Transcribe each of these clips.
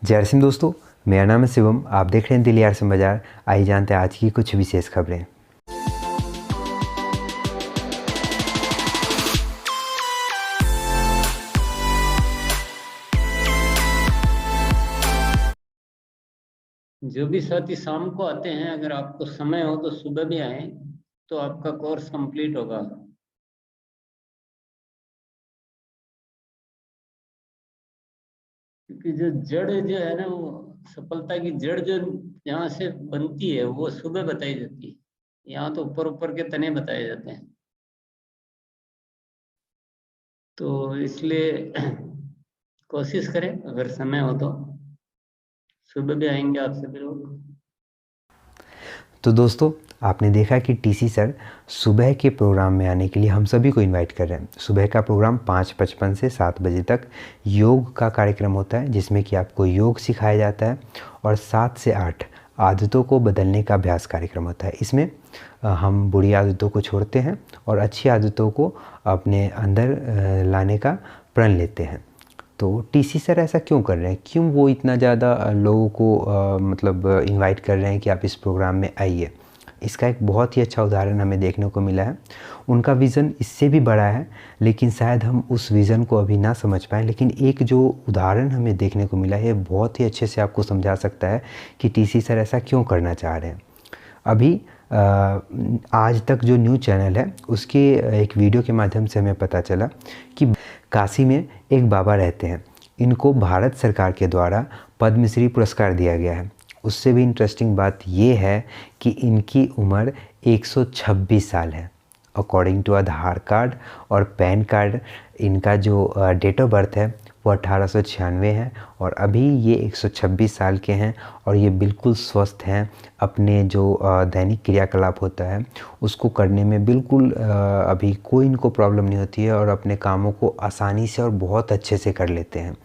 जय हर सिंह दोस्तों, मेरा नाम है शिवम। आप देख रहे हैं दिल्ली आर सिंह बाजार। आइए जानते हैं आज की कुछ विशेष खबरें। जो भी साथी शाम को आते हैं, अगर आपको समय हो तो सुबह भी आए तो आपका कोर्स कंप्लीट होगा। क्योंकि जो जड़ जो है ना, वो सफलता की जड़ जो यहाँ से बनती है वो सुबह बताई जाती है। यहाँ तो ऊपर ऊपर के तने बताए जाते हैं। तो इसलिए कोशिश करें, अगर समय हो तो सुबह भी आएंगे आप सभी लोग। तो दोस्तों, आपने देखा कि टीसी सर सुबह के प्रोग्राम में आने के लिए हम सभी को इनवाइट कर रहे हैं। सुबह का प्रोग्राम 5:55 से 7 बजे तक योग का कार्यक्रम होता है, जिसमें कि आपको योग सिखाया जाता है। और 7 से 8 आदतों को बदलने का अभ्यास कार्यक्रम होता है। इसमें हम बुरी आदतों को छोड़ते हैं और अच्छी आदतों को अपने अंदर लाने का प्रण लेते हैं। तो टीसी सर ऐसा क्यों कर रहे हैं? क्यों वो इतना ज़्यादा लोगों को मतलब इनवाइट कर रहे हैं कि आप इस प्रोग्राम में आइए? इसका एक बहुत ही अच्छा उदाहरण हमें देखने को मिला है। उनका विज़न इससे भी बड़ा है, लेकिन शायद हम उस विज़न को अभी ना समझ पाएँ। लेकिन एक जो उदाहरण हमें देखने को मिला है, ये बहुत ही अच्छे से आपको समझा सकता है कि टीसी सर ऐसा क्यों करना चाह रहे हैं। अभी आज तक जो न्यूज़ चैनल है, उसके एक वीडियो के माध्यम से हमें पता चला कि काशी में एक बाबा रहते हैं। इनको भारत सरकार के द्वारा पद्मश्री पुरस्कार दिया गया है। उससे भी इंटरेस्टिंग बात ये है कि इनकी उम्र 126 साल है। अकॉर्डिंग टू आधार कार्ड और पैन कार्ड, इनका जो डेट ऑफ बर्थ है वो 1896 है और अभी ये 126 साल के हैं। और ये बिल्कुल स्वस्थ हैं। अपने जो दैनिक क्रियाकलाप होता है उसको करने में बिल्कुल अभी कोई इनको प्रॉब्लम नहीं होती है और अपने कामों को आसानी से और बहुत अच्छे से कर लेते हैं।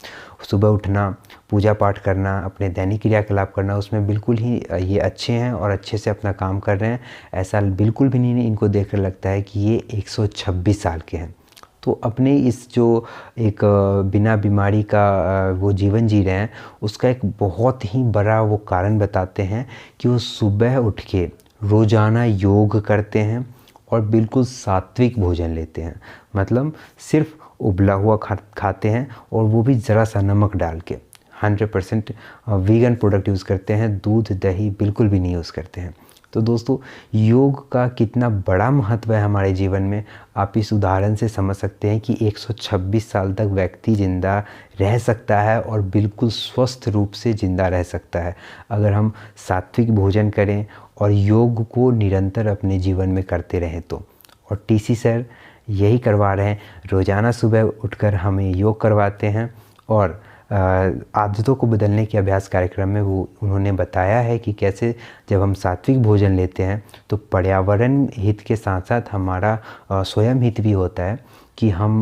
सुबह उठना, पूजा पाठ करना, अपने दैनिक क्रियाकलाप करना, उसमें बिल्कुल ही ये अच्छे हैं और अच्छे से अपना काम कर रहे हैं। ऐसा बिल्कुल भी नहीं इनको देखकर लगता है कि ये 126 साल के हैं। तो अपने इस जो एक बिना बीमारी का वो जीवन जी रहे हैं, उसका एक बहुत ही बड़ा वो कारण बताते हैं कि वो सुबह उठ के रोज़ाना योग करते हैं और बिल्कुल सात्विक भोजन लेते हैं। मतलब सिर्फ उबला हुआ खाते हैं और वो भी ज़रा सा नमक डाल के। 100% वीगन प्रोडक्ट यूज़ करते हैं। दूध दही बिल्कुल भी नहीं यूज़ करते हैं। तो दोस्तों, योग का कितना बड़ा महत्व है हमारे जीवन में, आप इस उदाहरण से समझ सकते हैं कि 126 साल तक व्यक्ति ज़िंदा रह सकता है और बिल्कुल स्वस्थ रूप से ज़िंदा रह सकता है, अगर हम सात्विक भोजन करें और योग को निरंतर अपने जीवन में करते रहें तो। और टीसी सर यही करवा रहे हैं। रोज़ाना सुबह उठकर हमें योग करवाते हैं और आदतों को बदलने के अभ्यास कार्यक्रम में वो उन्होंने बताया है कि कैसे जब हम सात्विक भोजन लेते हैं तो पर्यावरण हित के साथ साथ हमारा स्वयं हित भी होता है कि हम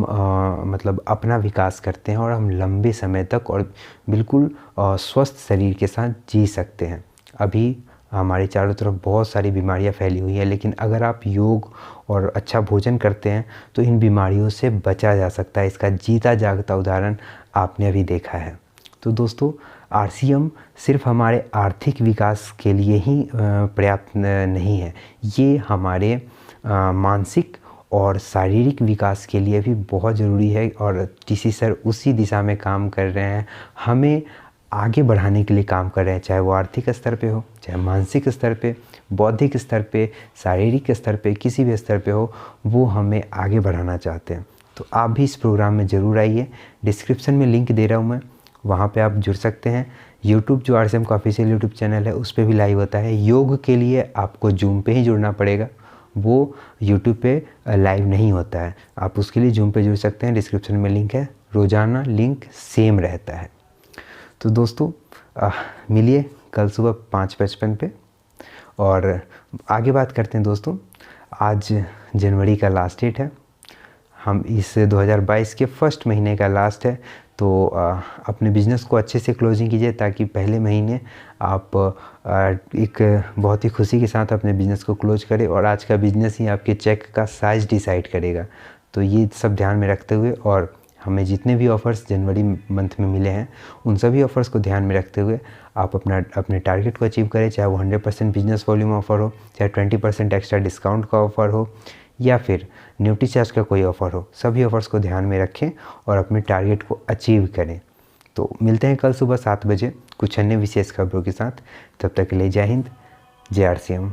मतलब अपना विकास करते हैं और हम लंबे समय तक और बिल्कुल स्वस्थ शरीर के साथ जी सकते हैं। अभी हमारे चारों तरफ बहुत सारी बीमारियां फैली हुई हैं, लेकिन अगर आप योग और अच्छा भोजन करते हैं तो इन बीमारियों से बचा जा सकता है। इसका जीता जागता उदाहरण आपने अभी देखा है। तो दोस्तों, आरसीएम सिर्फ हमारे आर्थिक विकास के लिए ही पर्याप्त नहीं है, ये हमारे मानसिक और शारीरिक विकास के लिए भी बहुत ज़रूरी है। और टीसी सर उसी दिशा में काम कर रहे हैं, हमें आगे बढ़ाने के लिए काम कर रहे हैं, चाहे वो आर्थिक स्तर पे हो, चाहे मानसिक स्तर पे, बौद्धिक स्तर पे, शारीरिक स्तर पे, किसी भी स्तर पे हो, वो हमें आगे बढ़ाना चाहते हैं। तो आप भी इस प्रोग्राम में ज़रूर आइए। डिस्क्रिप्शन में लिंक दे रहा हूँ मैं, वहाँ पे आप जुड़ सकते हैं। यूट्यूब जो आरसीएम का ऑफिशियल यूट्यूब चैनल है, उस पर भी लाइव होता है। योग के लिए आपको जूम पे ही जुड़ना पड़ेगा, वो यूट्यूब पे लाइव नहीं होता है। आप उसके लिए जूम पे जुड़ सकते हैं। डिस्क्रिप्शन में लिंक है। रोज़ाना लिंक सेम रहता है। तो दोस्तों, मिलिए कल सुबह 5:55 पे और आगे बात करते हैं। दोस्तों, आज जनवरी का लास्ट डेट है। हम इस 2022 के फर्स्ट महीने का लास्ट है। तो अपने बिज़नेस को अच्छे से क्लोजिंग कीजिए ताकि पहले महीने आप एक बहुत ही खुशी के साथ अपने बिज़नेस को क्लोज करें। और आज का बिज़नेस ही आपके चेक का साइज़ डिसाइड करेगा। तो ये सब ध्यान में रखते हुए और हमें जितने भी ऑफ़र्स जनवरी मंथ में मिले हैं उन सभी ऑफ़र्स को ध्यान में रखते हुए आप अपने टारगेट को अचीव करें, चाहे वो 100% बिजनेस वॉल्यूम ऑफ़र हो, चाहे 20% एक्स्ट्रा डिस्काउंट का ऑफ़र हो या फिर न्यूट्री चार्ज का कोई ऑफ़र हो। सभी ऑफ़र्स को ध्यान में रखें और अपने टारगेट को अचीव करें। तो मिलते हैं कल सुबह 7 बजे कुछ अन्य विशेष खबरों के साथ। तब तक के लिए जय हिंद, जय RCM।